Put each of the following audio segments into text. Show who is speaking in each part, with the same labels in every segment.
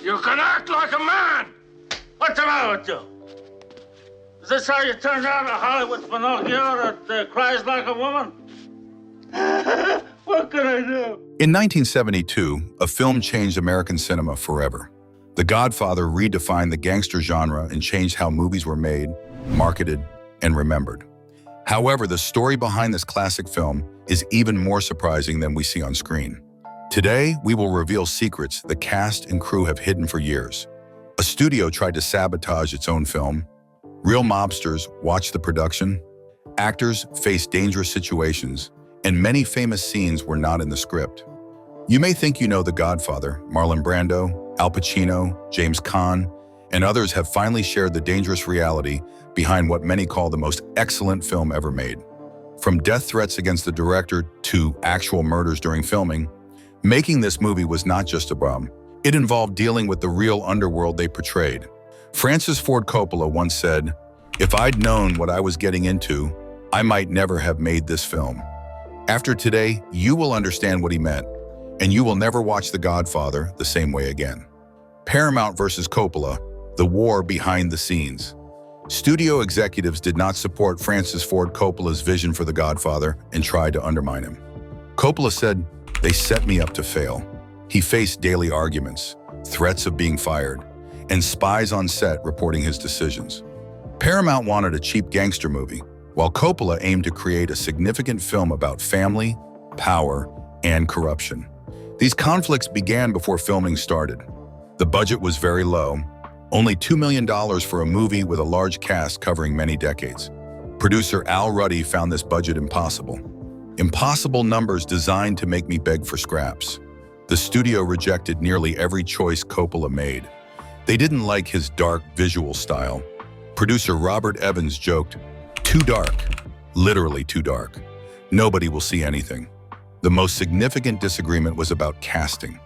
Speaker 1: You can act like a man! What's the matter with you? Is this how you turn out a Hollywood Pinocchio that cries like a woman? What can I do?
Speaker 2: In 1972, a film changed American cinema forever. The Godfather redefined the gangster genre and changed how movies were made, marketed, and remembered. However, the story behind this classic film is even more surprising than we see on screen. Today, we will reveal secrets the cast and crew have hidden for years. A studio tried to sabotage its own film. Real mobsters watched the production. Actors faced dangerous situations, and many famous scenes were not in the script. You may think you know The Godfather. Marlon Brando, Al Pacino, James Caan, and others have finally shared the dangerous reality behind what many call the most excellent film ever made. From death threats against the director to actual murders during filming, making this movie was not just a bomb. It involved dealing with the real underworld they portrayed. Francis Ford Coppola once said, "If I'd known what I was getting into, I might never have made this film." After today, you will understand what he meant, and you will never watch The Godfather the same way again. Paramount versus Coppola, the war behind the scenes. Studio executives did not support Francis Ford Coppola's vision for The Godfather and tried to undermine him. Coppola said, "They set me up to fail." He faced daily arguments, threats of being fired, and spies on set reporting his decisions. Paramount wanted a cheap gangster movie, while Coppola aimed to create a significant film about family, power, and corruption. These conflicts began before filming started. The budget was very low, only $2 million for a movie with a large cast covering many decades. Producer Al Ruddy found this budget impossible. Impossible numbers designed to make me beg for scraps. The studio rejected nearly every choice Coppola made. They didn't like his dark visual style. Producer Robert Evans joked, "Too dark, literally too dark. Nobody will see anything." The most significant disagreement was about casting.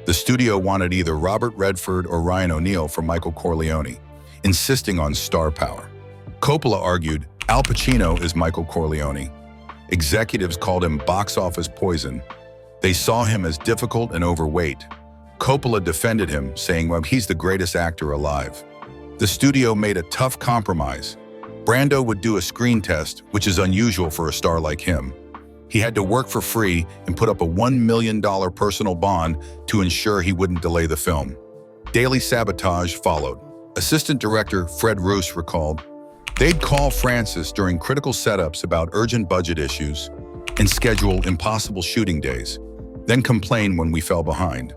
Speaker 2: The studio wanted either Robert Redford or Ryan O'Neal for Michael Corleone, insisting on star power. Coppola argued, "Al Pacino is Michael Corleone." Executives called him box office poison. They saw him as difficult and overweight. Coppola defended him, saying, "Well, he's the greatest actor alive." The studio made a tough compromise. Brando would do a screen test, which is unusual for a star like him. He had to work for free and put up a $1 million personal bond to ensure he wouldn't delay the film. Daily sabotage followed. Assistant director Fred Roos recalled, "They'd call Francis during critical setups about urgent budget issues and schedule impossible shooting days, then complain when we fell behind."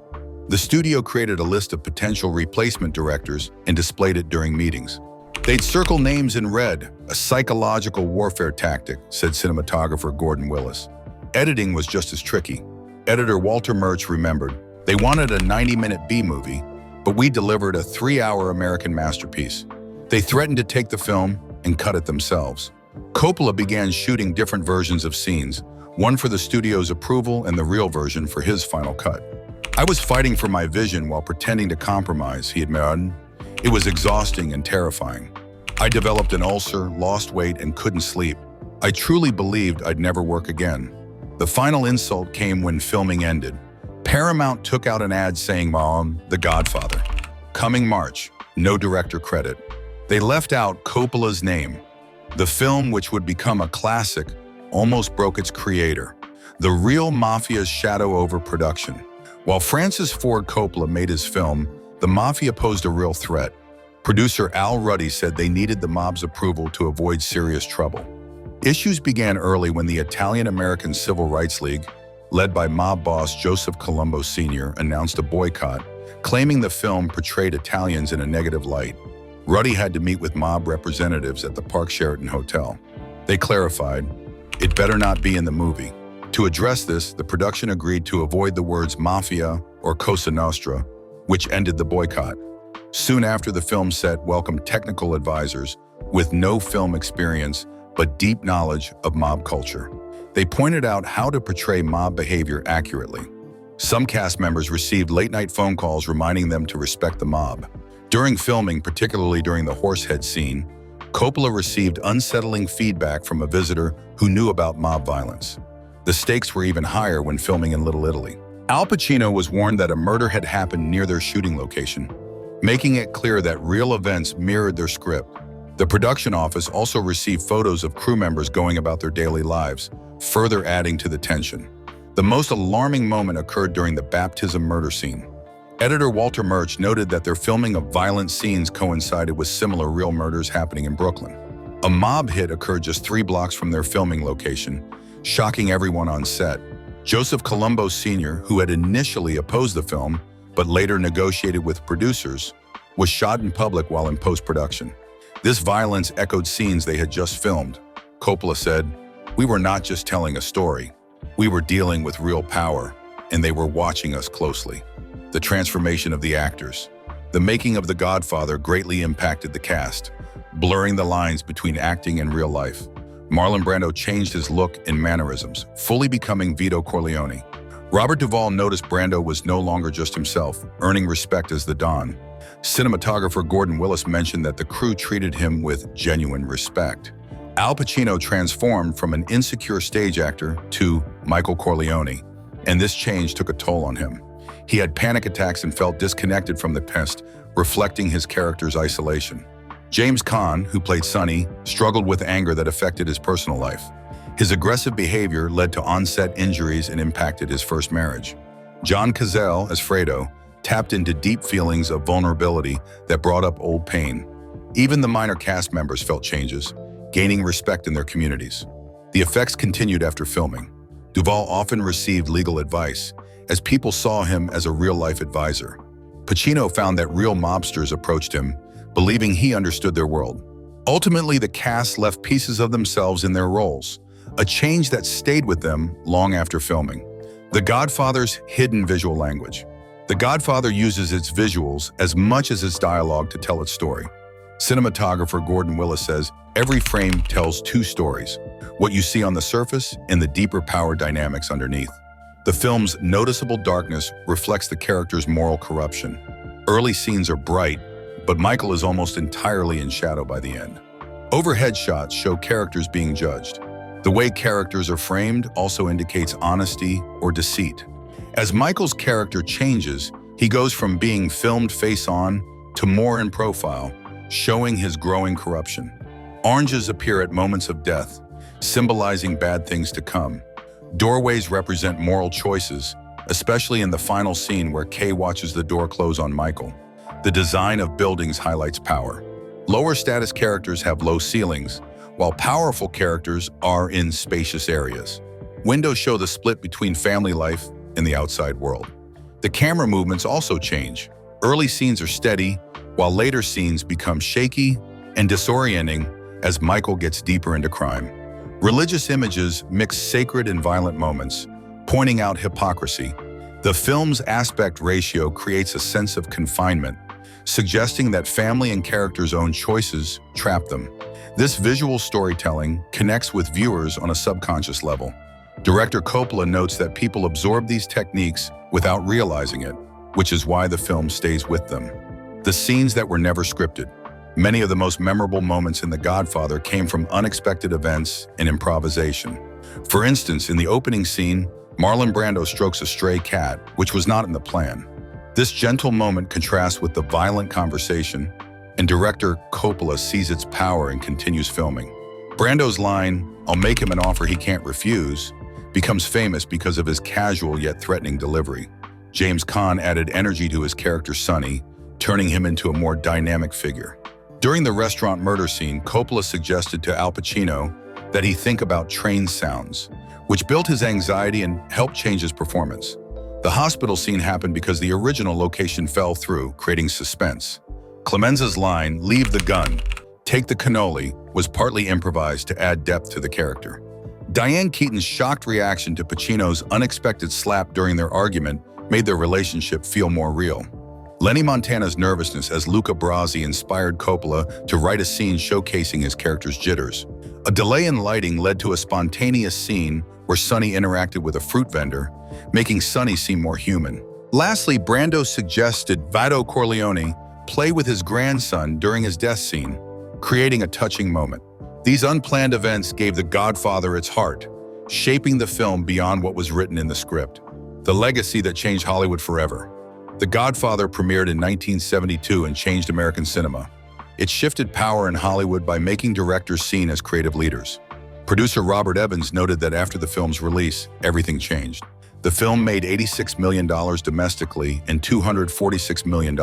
Speaker 2: The studio created a list of potential replacement directors and displayed it during meetings. They'd circle names in red, a psychological warfare tactic, said cinematographer Gordon Willis. Editing was just as tricky. Editor Walter Murch remembered, "They wanted a 90-minute B-movie, but we delivered a 3-hour American masterpiece. They threatened to take the film and cut it themselves." Coppola began shooting different versions of scenes, one for the studio's approval and the real version for his final cut. "I was fighting for my vision while pretending to compromise," he admitted. "It was exhausting and terrifying. I developed an ulcer, lost weight, and couldn't sleep. I truly believed I'd never work again." The final insult came when filming ended. Paramount took out an ad saying, "Mom, The Godfather. Coming March, no director credit." They left out Coppola's name. The film, which would become a classic, almost broke its creator. The real Mafia's shadow over production. While Francis Ford Coppola made his film, the Mafia posed a real threat. Producer Al Ruddy said they needed the mob's approval to avoid serious trouble. Issues began early when the Italian-American Civil Rights League, led by mob boss Joseph Colombo Sr., announced a boycott, claiming the film portrayed Italians in a negative light. Ruddy had to meet with mob representatives at the Park Sheraton Hotel. They clarified, "It better not be in the movie." To address this, the production agreed to avoid the words Mafia or Cosa Nostra, which ended the boycott. Soon after, the film set welcomed technical advisors with no film experience but deep knowledge of mob culture. They pointed out how to portray mob behavior accurately. Some cast members received late-night phone calls reminding them to respect the mob. During filming, particularly during the horsehead scene, Coppola received unsettling feedback from a visitor who knew about mob violence. The stakes were even higher when filming in Little Italy. Al Pacino was warned that a murder had happened near their shooting location, making it clear that real events mirrored their script. The production office also received photos of crew members going about their daily lives, further adding to the tension. The most alarming moment occurred during the baptism murder scene. Editor Walter Murch noted that their filming of violent scenes coincided with similar real murders happening in Brooklyn. A mob hit occurred just 3 blocks from their filming location, shocking everyone on set. Joseph Colombo Sr., who had initially opposed the film, but later negotiated with producers, was shot in public while in post-production. This violence echoed scenes they had just filmed. Coppola said, "We were not just telling a story. We were dealing with real power, and they were watching us closely." The transformation of the actors. The making of The Godfather greatly impacted the cast, blurring the lines between acting and real life. Marlon Brando changed his look and mannerisms, fully becoming Vito Corleone. Robert Duvall noticed Brando was no longer just himself, earning respect as the Don. Cinematographer Gordon Willis mentioned that the crew treated him with genuine respect. Al Pacino transformed from an insecure stage actor to Michael Corleone, and this change took a toll on him. He had panic attacks and felt disconnected from the past, reflecting his character's isolation. James Caan, who played Sonny, struggled with anger that affected his personal life. His aggressive behavior led to on-set injuries and impacted his first marriage. John Cazale, as Fredo, tapped into deep feelings of vulnerability that brought up old pain. Even the minor cast members felt changes, gaining respect in their communities. The effects continued after filming. Duvall often received legal advice, as people saw him as a real-life advisor. Pacino found that real mobsters approached him, believing he understood their world. Ultimately, the cast left pieces of themselves in their roles, a change that stayed with them long after filming. The Godfather's hidden visual language. The Godfather uses its visuals as much as its dialogue to tell its story. Cinematographer Gordon Willis says, "Every frame tells 2 stories, what you see on the surface and the deeper power dynamics underneath." The film's noticeable darkness reflects the character's moral corruption. Early scenes are bright, but Michael is almost entirely in shadow by the end. Overhead shots show characters being judged. The way characters are framed also indicates honesty or deceit. As Michael's character changes, he goes from being filmed face-on to more in profile, showing his growing corruption. Oranges appear at moments of death, symbolizing bad things to come. Doorways represent moral choices, especially in the final scene where Kay watches the door close on Michael. The design of buildings highlights power. Lower status characters have low ceilings, while powerful characters are in spacious areas. Windows show the split between family life and the outside world. The camera movements also change. Early scenes are steady, while later scenes become shaky and disorienting as Michael gets deeper into crime. Religious images mix sacred and violent moments, pointing out hypocrisy. The film's aspect ratio creates a sense of confinement, suggesting that family and characters' own choices trap them. This visual storytelling connects with viewers on a subconscious level. Director Coppola notes that people absorb these techniques without realizing it, which is why the film stays with them. The scenes that were never scripted. Many of the most memorable moments in The Godfather came from unexpected events and improvisation. For instance, in the opening scene, Marlon Brando strokes a stray cat, which was not in the plan. This gentle moment contrasts with the violent conversation, and director Coppola sees its power and continues filming. Brando's line, "I'll make him an offer he can't refuse," becomes famous because of his casual yet threatening delivery. James Caan added energy to his character Sonny, turning him into a more dynamic figure. During the restaurant murder scene, Coppola suggested to Al Pacino that he think about train sounds, which built his anxiety and helped change his performance. The hospital scene happened because the original location fell through, creating suspense. Clemenza's line, "Leave the gun, take the cannoli," was partly improvised to add depth to the character. Diane Keaton's shocked reaction to Pacino's unexpected slap during their argument made their relationship feel more real. Lenny Montana's nervousness as Luca Brasi inspired Coppola to write a scene showcasing his character's jitters. A delay in lighting led to a spontaneous scene where Sonny interacted with a fruit vendor, making Sonny seem more human. Lastly, Brando suggested Vito Corleone play with his grandson during his death scene, creating a touching moment. These unplanned events gave The Godfather its heart, shaping the film beyond what was written in the script. the legacy that changed Hollywood forever. The Godfather premiered in 1972 and changed American cinema. It shifted power in Hollywood by making directors seen as creative leaders. Producer Robert Evans noted that after the film's release, everything changed. The film made $86 million domestically and $246 million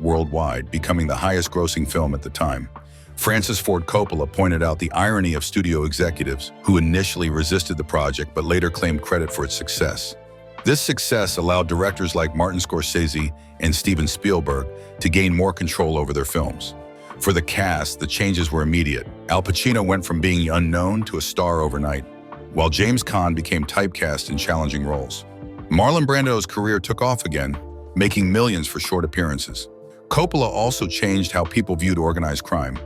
Speaker 2: worldwide, becoming the highest-grossing film at the time. Francis Ford Coppola pointed out the irony of studio executives who initially resisted the project but later claimed credit for its success. This success allowed directors like Martin Scorsese and Steven Spielberg to gain more control over their films. For the cast, the changes were immediate. Al Pacino went from being unknown to a star overnight, while James Caan became typecast in challenging roles. Marlon Brando's career took off again, making millions for short appearances. Coppola also changed how people viewed organized crime.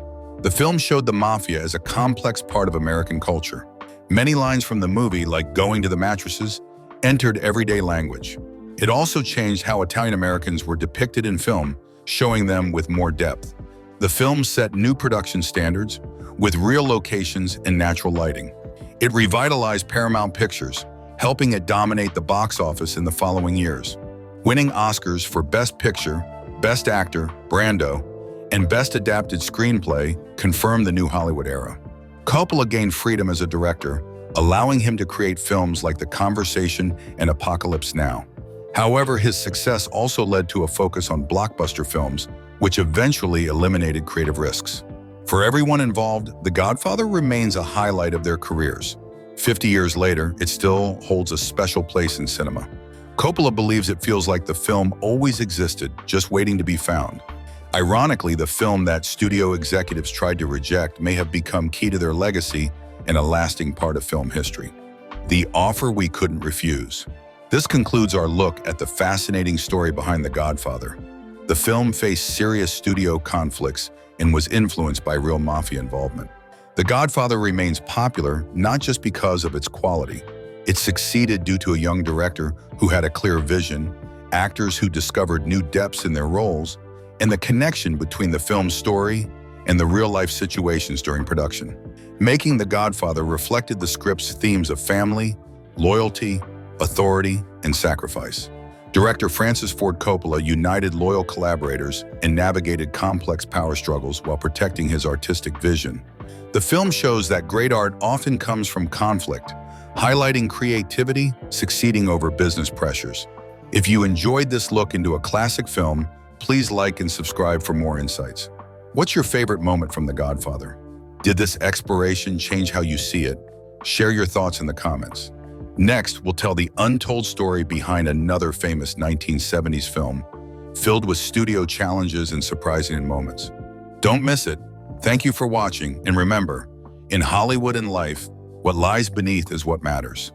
Speaker 2: The film showed the Mafia as a complex part of American culture. Many lines from the movie, like "going to the mattresses," entered everyday language. It also changed how Italian Americans were depicted in film, showing them with more depth. The film set new production standards, with real locations and natural lighting. It revitalized Paramount Pictures, helping it dominate the box office in the following years. Winning Oscars for Best Picture, Best Actor, Brando, and Best Adapted Screenplay confirmed the new Hollywood era. Coppola gained freedom as a director, allowing him to create films like The Conversation and Apocalypse Now. However, his success also led to a focus on blockbuster films, which eventually eliminated creative risks. For everyone involved, The Godfather remains a highlight of their careers. 50 years later, it still holds a special place in cinema. Coppola believes it feels like the film always existed, just waiting to be found. Ironically, the film that studio executives tried to reject may have become key to their legacy and a lasting part of film history. The offer we couldn't refuse. This concludes our look at the fascinating story behind The Godfather. The film faced serious studio conflicts and was influenced by real mafia involvement. The Godfather remains popular not just because of its quality. It succeeded due to a young director who had a clear vision, actors who discovered new depths in their roles, and the connection between the film's story and the real-life situations during production. Making The Godfather reflected the script's themes of family, loyalty, authority, and sacrifice. Director Francis Ford Coppola united loyal collaborators and navigated complex power struggles while protecting his artistic vision. The film shows that great art often comes from conflict, highlighting creativity succeeding over business pressures. If you enjoyed this look into a classic film, please like and subscribe for more insights. What's your favorite moment from The Godfather? Did this exploration change how you see it? Share your thoughts in the comments. Next, we'll tell the untold story behind another famous 1970s film, filled with studio challenges and surprising moments. Don't miss it. Thank you for watching, and remember, in Hollywood and life, what lies beneath is what matters.